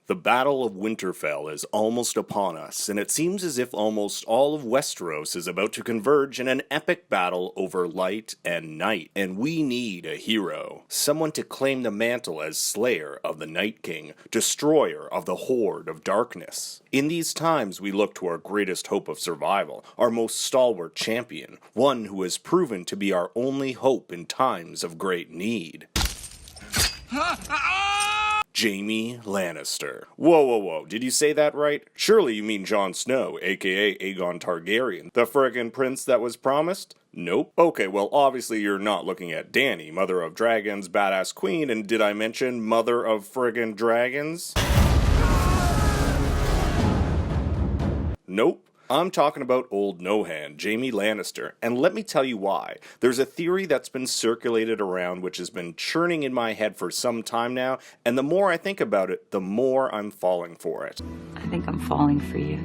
The Battle of Winterfell is almost upon us, and it seems as if almost all of Westeros is about to converge in an epic battle over light and night, and we need a hero. Someone to claim the mantle as Slayer of the Night King, Destroyer of the Horde of Darkness. In these times, we look to our greatest hope of survival, our most stalwart champion, one who has proven to be our only hope in times of great need. Jaime Lannister. Whoa, did you say that right? Surely you mean Jon Snow, aka Aegon Targaryen, the friggin' prince that was promised? Nope. Okay, well obviously you're not looking at Dany, mother of dragons, badass queen, and did I mention mother of friggin' dragons? Nope. I'm talking about old no-hand, Jaime Lannister, and let me tell you why. There's a theory that's been circulated around which has been churning in my head for some time now, and the more I think about it, the more I'm falling for it. I think I'm falling for you.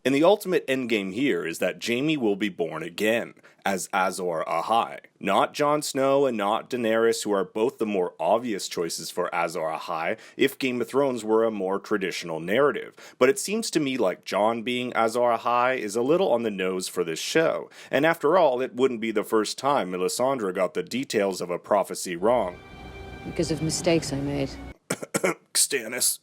And the ultimate endgame here is that Jaime will be born again, as Azor Ahai. Not Jon Snow and not Daenerys, who are both the more obvious choices for Azor Ahai if Game of Thrones were a more traditional narrative. But it seems to me like Jon being Azor Ahai is a little on the nose for this show. And after all, it wouldn't be the first time Melisandre got the details of a prophecy wrong. Because of mistakes I made. Stannis.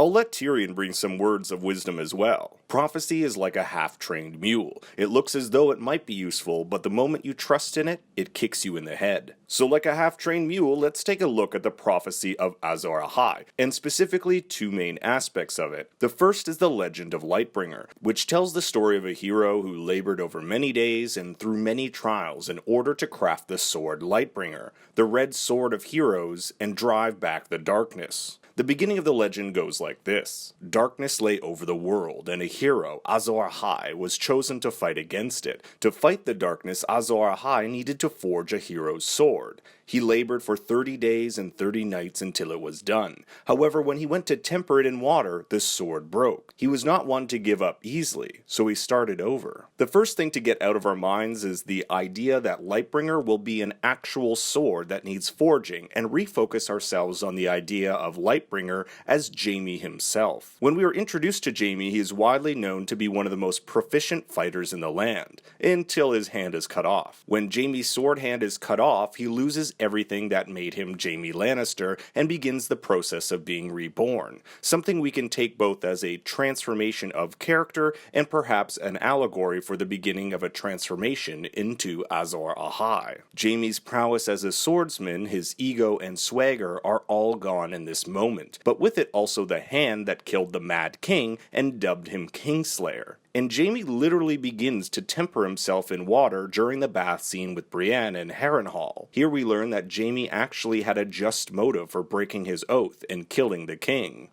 I'll let Tyrion bring some words of wisdom as well. Prophecy is like a half-trained mule. It looks as though it might be useful, but the moment you trust in it, it kicks you in the head. So like a half-trained mule, let's take a look at the prophecy of Azor Ahai, and specifically two main aspects of it. The first is the legend of Lightbringer, which tells the story of a hero who labored over many days and through many trials in order to craft the sword Lightbringer, the red sword of heroes, and drive back the darkness. The beginning of the legend goes like this. Darkness lay over the world, and a hero, Azor Ahai, was chosen to fight against it. To fight the darkness, Azor Ahai needed to forge a hero's sword. He labored for 30 days and 30 nights until it was done. However, when he went to temper it in water, the sword broke. He was not one to give up easily, so he started over. The first thing to get out of our minds is the idea that Lightbringer will be an actual sword that needs forging, and refocus ourselves on the idea of Lightbringer as Jaime himself. When we were introduced to Jaime, he is widely known to be one of the most proficient fighters in the land, until his hand is cut off. When Jaime's sword hand is cut off, he loses everything that made him Jaime Lannister and begins the process of being reborn, something we can take both as a transformation of character and perhaps an allegory for the beginning of a transformation into Azor Ahai. Jaime's prowess as a swordsman, his ego and swagger are all gone in this moment, but with it also the hand that killed the Mad King and dubbed him Kingslayer. And Jaime literally begins to temper himself in water during the bath scene with Brienne and Harrenhal. Here we learn that Jaime actually had a just motive for breaking his oath and killing the king.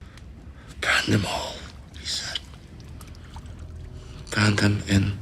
Burn them all, he said. Burn them in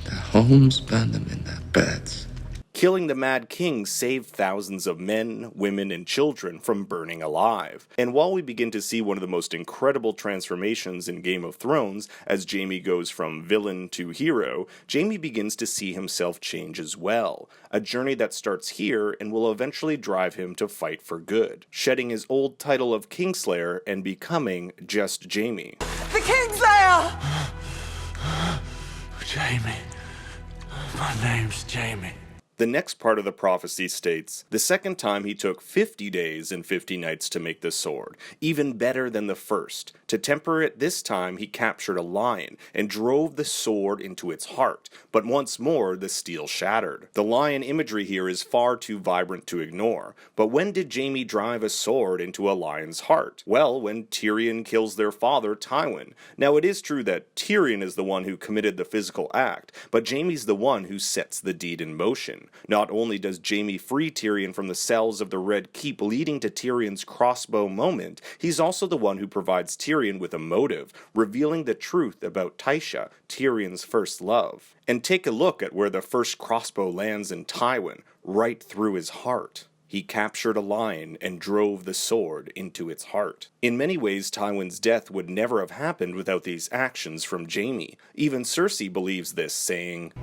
their homes, burn them in their beds. Killing the Mad King saved thousands of men, women, and children from burning alive. And while we begin to see one of the most incredible transformations in Game of Thrones, as Jaime goes from villain to hero, Jaime begins to see himself change as well. A journey that starts here and will eventually drive him to fight for good, shedding his old title of Kingslayer and becoming just Jaime. The Kingslayer! Jaime. My name's Jaime. The next part of the prophecy states, the second time he took 50 days and 50 nights to make the sword, even better than the first. To temper it this time he captured a lion and drove the sword into its heart, but once more the steel shattered. The lion imagery here is far too vibrant to ignore, but when did Jaime drive a sword into a lion's heart? Well, when Tyrion kills their father, Tywin. Now it is true that Tyrion is the one who committed the physical act, but Jaime's the one who sets the deed in motion. Not only does Jaime free Tyrion from the cells of the Red Keep leading to Tyrion's crossbow moment, he's also the one who provides Tyrion with a motive, revealing the truth about Tysha, Tyrion's first love. And take a look at where the first crossbow lands in Tywin, right through his heart. He captured a lion and drove the sword into its heart. In many ways, Tywin's death would never have happened without these actions from Jaime. Even Cersei believes this, saying,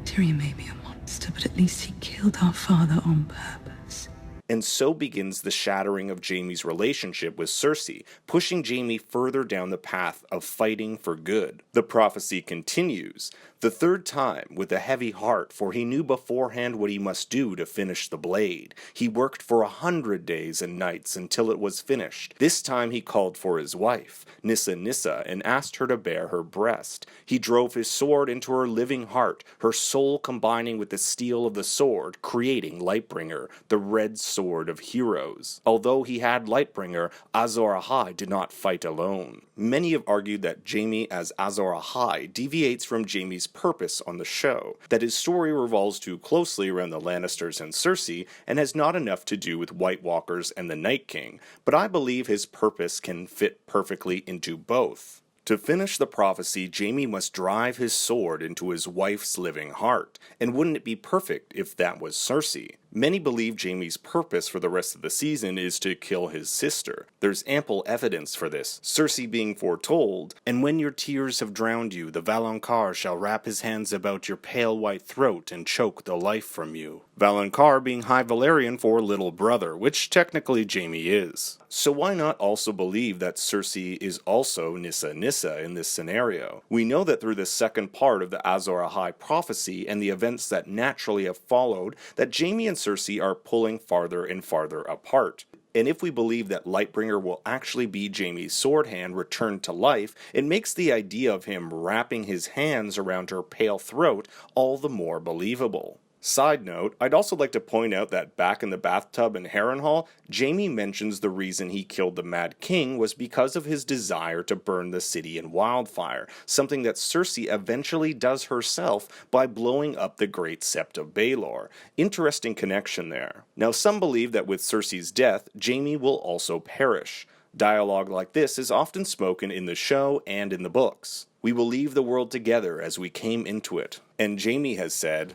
Tyrion may be a monster, but at least he killed our father on purpose. And so begins the shattering of Jaime's relationship with Cersei, pushing Jaime further down the path of fighting for good. The prophecy continues, the third time with a heavy heart, for he knew beforehand what he must do to finish the blade. He worked for 100 days and nights until it was finished. This time he called for his wife, Nissa, and asked her to bare her breast. He drove his sword into her living heart, her soul combining with the steel of the sword, creating Lightbringer, the red sword of heroes. Although he had Lightbringer, Azor Ahai did not fight alone. Many have argued that Jaime as Azor Ahai deviates from Jaime's purpose on the show, that his story revolves too closely around the Lannisters and Cersei, and has not enough to do with White Walkers and the Night King, but I believe his purpose can fit perfectly into both. To finish the prophecy, Jaime must drive his sword into his wife's living heart, and wouldn't it be perfect if that was Cersei? Many believe Jaime's purpose for the rest of the season is to kill his sister. There's ample evidence for this, Cersei being foretold, "And when your tears have drowned you, the Valonqar shall wrap his hands about your pale white throat and choke the life from you." Valonqar being High Valyrian for little brother, which technically Jaime is. So why not also believe that Cersei is also Nissa in this scenario? We know that through the second part of the Azor Ahai prophecy and the events that naturally have followed, that Jaime and Cersei are pulling farther and farther apart. And if we believe that Lightbringer will actually be Jaime's sword hand returned to life, it makes the idea of him wrapping his hands around her pale throat all the more believable. Side note, I'd also like to point out that back in the bathtub in Harrenhal, Jaime mentions the reason he killed the Mad King was because of his desire to burn the city in wildfire, something that Cersei eventually does herself by blowing up the Great Sept of Baelor. Interesting connection there. Now some believe that with Cersei's death, Jaime will also perish. Dialogue like this is often spoken in the show and in the books. "We will leave the world together as we came into it." And Jaime has said,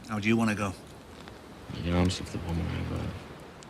How do you want to go? In the arms of the woman I love.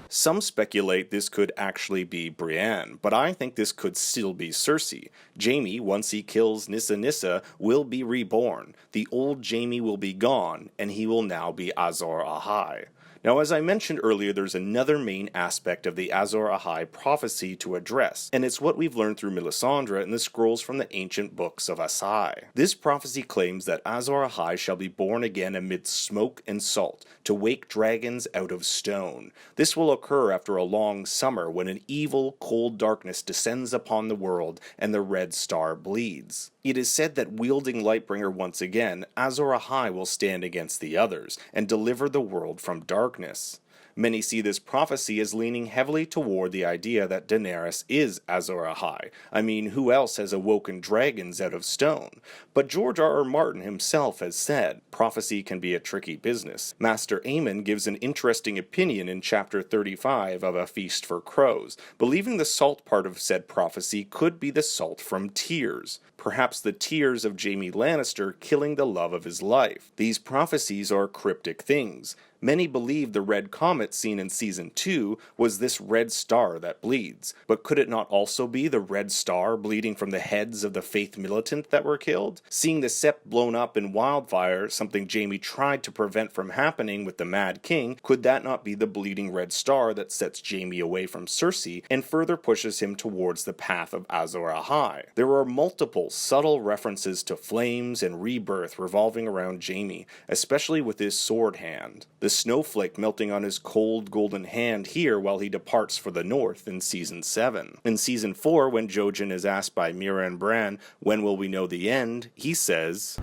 Some speculate this could actually be Brienne, but I think this could still be Cersei. Jaime, once he kills Nissa, will be reborn. The old Jaime will be gone, and he will now be Azor Ahai. Now, as I mentioned earlier, there's another main aspect of the Azor Ahai prophecy to address, and it's what we've learned through Melisandre and the scrolls from the ancient books of Asai. This prophecy claims that Azor Ahai shall be born again amid smoke and salt, to wake dragons out of stone. This will occur after a long summer when an evil, cold darkness descends upon the world and the red star bleeds. It is said that wielding Lightbringer once again, Azor Ahai will stand against the others and deliver the world from darkness. Many see this prophecy as leaning heavily toward the idea that Daenerys is Azor Ahai. I mean, who else has awoken dragons out of stone? But George R.R. Martin himself has said, prophecy can be a tricky business. Master Aemon gives an interesting opinion in chapter 35 of A Feast for Crows, believing the salt part of said prophecy could be the salt from tears. Perhaps the tears of Jaime Lannister killing the love of his life. These prophecies are cryptic things. Many believe the red comet seen in Season 2 was this red star that bleeds, but could it not also be the red star bleeding from the heads of the Faith militant that were killed? Seeing the Sept blown up in wildfire, something Jaime tried to prevent from happening with the Mad King, could that not be the bleeding red star that sets Jaime away from Cersei and further pushes him towards the path of Azor Ahai? There are multiple subtle references to flames and rebirth revolving around Jaime, especially with his sword hand. The snowflake melting on his cold golden hand here while he departs for the north in Season 7. In Season 4, when Jojen is asked by Mira and Bran, when will we know the end, he says,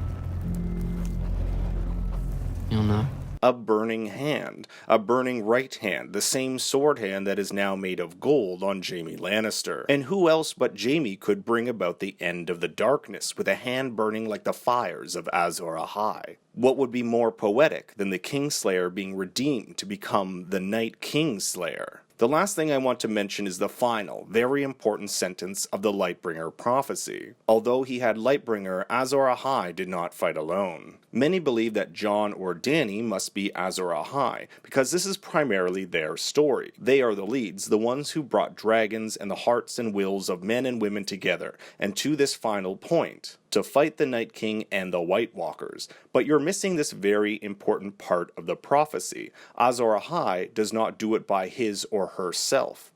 You'll know. a burning hand, a burning right hand, the same sword hand that is now made of gold on Jaime Lannister. And who else but Jaime could bring about the end of the darkness with a hand burning like the fires of Azor Ahai? What would be more poetic than the Kingslayer being redeemed to become the Night Kingslayer? The last thing I want to mention is the final, very important sentence of the Lightbringer prophecy. Although he had Lightbringer, Azor Ahai did not fight alone. Many believe that Jon or Dany must be Azor Ahai, because this is primarily their story. They are the leads, the ones who brought dragons and the hearts and wills of men and women together, and to this final point, to fight the Night King and the White Walkers. But you're missing this very important part of the prophecy. Azor Ahai does not do it by his or herself.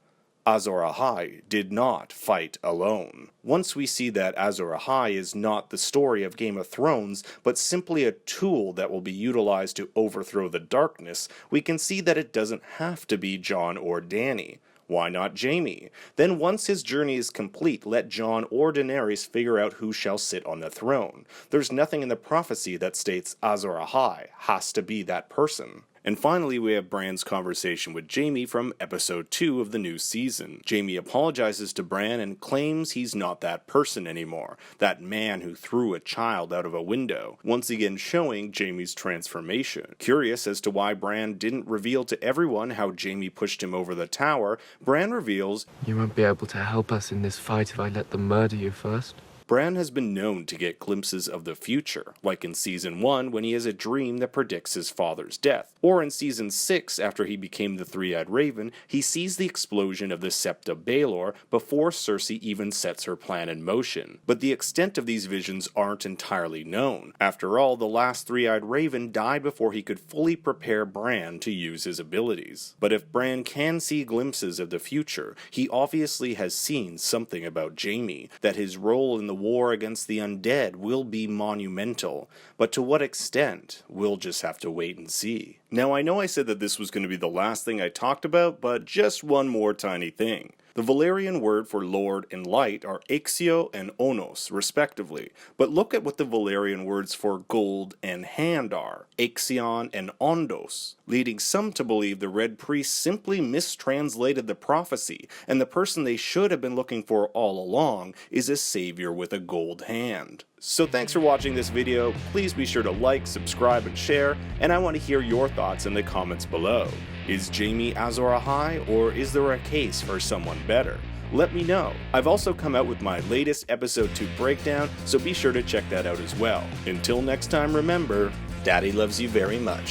Azor Ahai did not fight alone. Once we see that Azor Ahai is not the story of Game of Thrones, but simply a tool that will be utilized to overthrow the darkness, we can see that it doesn't have to be Jon or Dany. Why not Jaime? Then once his journey is complete, let Jon or Daenerys figure out who shall sit on the throne. There's nothing in the prophecy that states Azor Ahai has to be that person. And finally, we have Bran's conversation with Jaime from episode 2 of the new season. Jaime apologizes to Bran and claims he's not that person anymore, that man who threw a child out of a window, once again showing Jaime's transformation. Curious as to why Bran didn't reveal to everyone how Jaime pushed him over the tower, Bran reveals, "You won't be able to help us in this fight if I let them murder you first." Bran has been known to get glimpses of the future, like in Season 1 when he has a dream that predicts his father's death, or in Season 6 after he became the Three-Eyed Raven, he sees the explosion of the Sept of Baelor before Cersei even sets her plan in motion. But the extent of these visions aren't entirely known. After all, the last Three-Eyed Raven died before he could fully prepare Bran to use his abilities. But if Bran can see glimpses of the future, he obviously has seen something about Jaime, that his role in the war against the undead will be monumental, but to what extent, we'll just have to wait and see. Now I know I said that this was going to be the last thing I talked about, but just one more tiny thing. The Valyrian word for Lord and Light are Ixio and Onos, respectively, but look at what the Valyrian words for gold and hand are, Ixion and Ondos, leading some to believe the Red Priest simply mistranslated the prophecy, and the person they should have been looking for all along is a savior with a gold hand. So thanks for watching this video, please be sure to like, subscribe, and share, and I want to hear your thoughts in the comments below. Is Jaime Azor Ahai, or is there a case for someone better? Let me know. I've also come out with my latest episode 2 breakdown, so be sure to check that out as well. Until next time, remember, Daddy loves you very much.